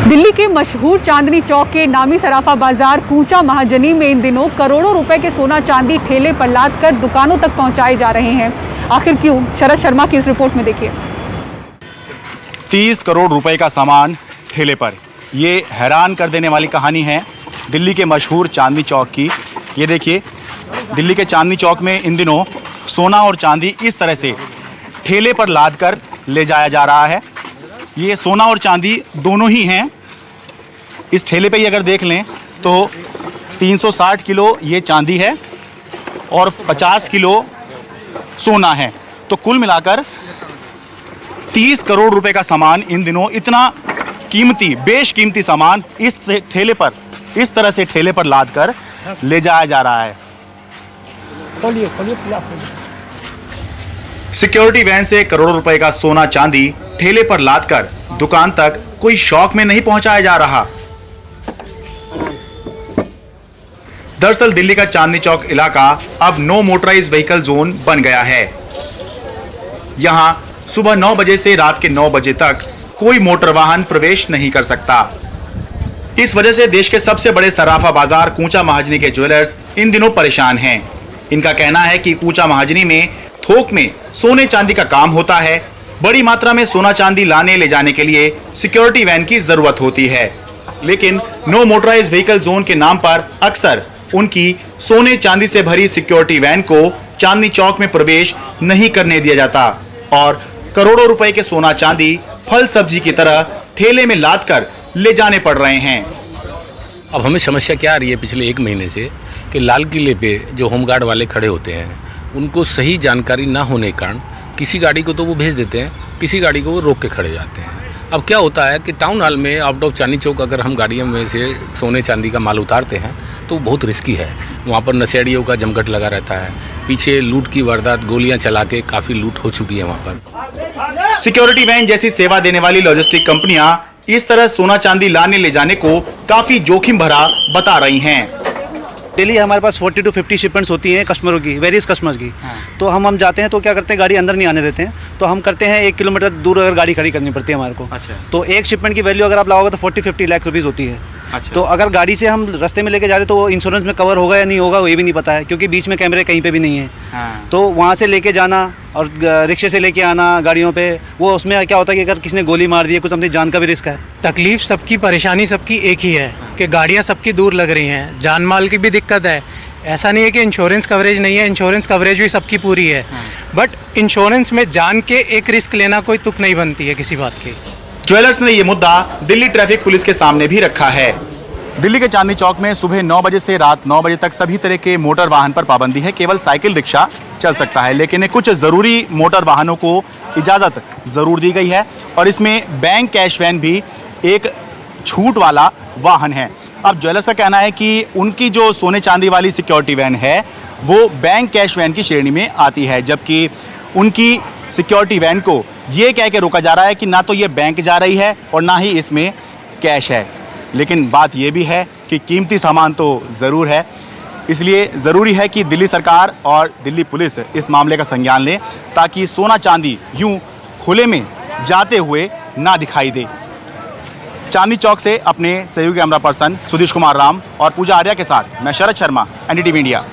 दिल्ली के मशहूर चांदनी चौक के नामी सराफा बाजार कूचा महाजनी में इन दिनों करोड़ों रुपए के सोना चांदी ठेले पर लाद कर दुकानों तक पहुंचाए जा रहे हैं। आखिर क्यों? शरद शर्मा की इस रिपोर्ट में देखिए। 30 करोड़ रुपए का सामान ठेले पर, ये हैरान कर देने वाली कहानी है दिल्ली के मशहूर चांदनी चौक की। ये देखिए, दिल्ली के चांदनी चौक में इन दिनों सोना और चांदी इस तरह से ठेले पर लाद कर ले जाया जा रहा है। ये सोना और चांदी दोनों ही हैं। इस ठेले पे ही अगर देख लें तो 360 किलो ये चांदी है और 50 किलो सोना है, तो कुल मिलाकर 30 करोड़ रुपए का सामान इन दिनों, इतना कीमती, बेशकीमती सामान इस ठेले पर, इस तरह से ठेले पर लाद कर ले जाया जा रहा है। सिक्योरिटी वैन से करोड़ों रुपए का सोना चांदी ठेले पर लादकर दुकान तक कोई शौक में नहीं पहुंचाया जा रहा। दरअसल दिल्ली का चांदनी चौक इलाका अब नो मोटराइज व्हीकल जोन बन गया है। यहां सुबह 9 बजे से रात के 9 बजे तक कोई मोटर वाहन प्रवेश नहीं कर सकता। इस वजह से देश के सबसे बड़े सराफा बाजार कूचा महाजनी के ज्वेलर्स इन दिनों परेशान हैं। इनका कहना है कि कूचा महाजनी में थोक में सोने चांदी का काम होता है। बड़ी मात्रा में सोना चांदी लाने ले जाने के लिए सिक्योरिटी वैन की जरूरत होती है, लेकिन नो मोटराइज व्हीकल जोन के नाम पर अक्सर उनकी सोने चांदी से भरी सिक्योरिटी वैन को चांदनी चौक में प्रवेश नहीं करने दिया जाता और करोड़ों रुपए के सोना चांदी फल सब्जी की तरह ठेले में लाद कर ले जाने पड़ रहे हैं। अब हमें समस्या क्या आ रही है पिछले 1 महीने से कि लाल किले पे जो होमगार्ड वाले खड़े होते हैं उनको सही जानकारी ना होने के कारण किसी गाड़ी को तो वो भेज देते हैं, किसी गाड़ी को वो रोक के खड़े जाते हैं। अब क्या होता है कि टाउन हॉल में आउट ऑफ चांदनी चौक अगर हम गाड़ियों में से सोने चांदी का माल उतारते हैं तो बहुत रिस्की है। वहाँ पर नशेड़ियों का जमघट लगा रहता है, पीछे लूट की वारदात, गोलियां चला के काफ़ी लूट हो चुकी है वहाँ पर। सिक्योरिटी वैन जैसी सेवा देने वाली लॉजिस्टिक कंपनियां इस तरह सोना चांदी लाने ले जाने को काफी जोखिम भरा बता रही हैं। डेली हमारे पास 40 to 50 शिपमेंट्स होती हैं कस्टमरों की, वेरियस कस्टमर्स की। तो हम जाते हैं तो क्या करते हैं, गाड़ी अंदर नहीं आने देते हैं, तो हम करते हैं 1 किलोमीटर दूर अगर गाड़ी खड़ी करनी पड़ती है हमारे को। अच्छा। तो एक शिपमेंट की वैल्यू अगर आप लाओगे तो 40-50 लाख रुपीज़ होती है। अच्छा। तो अगर गाड़ी से हम रास्ते में लेके जा रहे तो वो इंश्योरेंस में कवर होगा या नहीं होगा ये भी नहीं पता है, क्योंकि बीच में कैमरे कहीं पे भी नहीं है। तो वहाँ से लेके जाना और रिक्शे से लेके आना गाड़ियों पे, वो उसमें क्या होता है कि अगर किसी ने गोली मार दी है कुछ, अपनी जान का भी रिस्क है। तकलीफ सबकी, परेशानी सबकी एक ही है कि गाड़ियाँ सबकी दूर लग रही हैं, जान माल की भी दिक्कत है। ऐसा नहीं है कि इंश्योरेंस कवरेज नहीं है, इंश्योरेंस कवरेज भी सबकी पूरी है, बट इंश्योरेंस में जान के एक रिस्क लेना कोई तुक नहीं बनती है किसी बात की। ज्वेलर्स ने ये मुद्दा दिल्ली ट्रैफिक पुलिस के सामने भी रखा है। दिल्ली के चांदनी चौक में सुबह 9 बजे से रात 9 बजे तक सभी तरह के मोटर वाहन पर पाबंदी है। केवल साइकिल रिक्शा चल सकता है, लेकिन कुछ जरूरी मोटर वाहनों को इजाजत जरूर दी गई है और इसमें बैंक कैश वैन भी एक छूट वाला वाहन है। अब ज्वेलर्स का कहना है कि उनकी जो सोने चांदी वाली सिक्योरिटी वैन है वो बैंक कैश वैन की श्रेणी में आती है, जबकि उनकी सिक्योरिटी वैन को ये कह के रोका जा रहा है कि ना तो ये बैंक जा रही है और ना ही इसमें कैश है। लेकिन बात ये भी है कि कीमती सामान तो ज़रूर है, इसलिए ज़रूरी है कि दिल्ली सरकार और दिल्ली पुलिस इस मामले का संज्ञान लें ताकि सोना चांदी यूं खुले में जाते हुए ना दिखाई दे। चांदनी चौक से अपने सहयोगी कैमरा पर्सन सुधीश कुमार राम और पूजा आर्या के साथ मैं शरद शर्मा, NDTV इंडिया।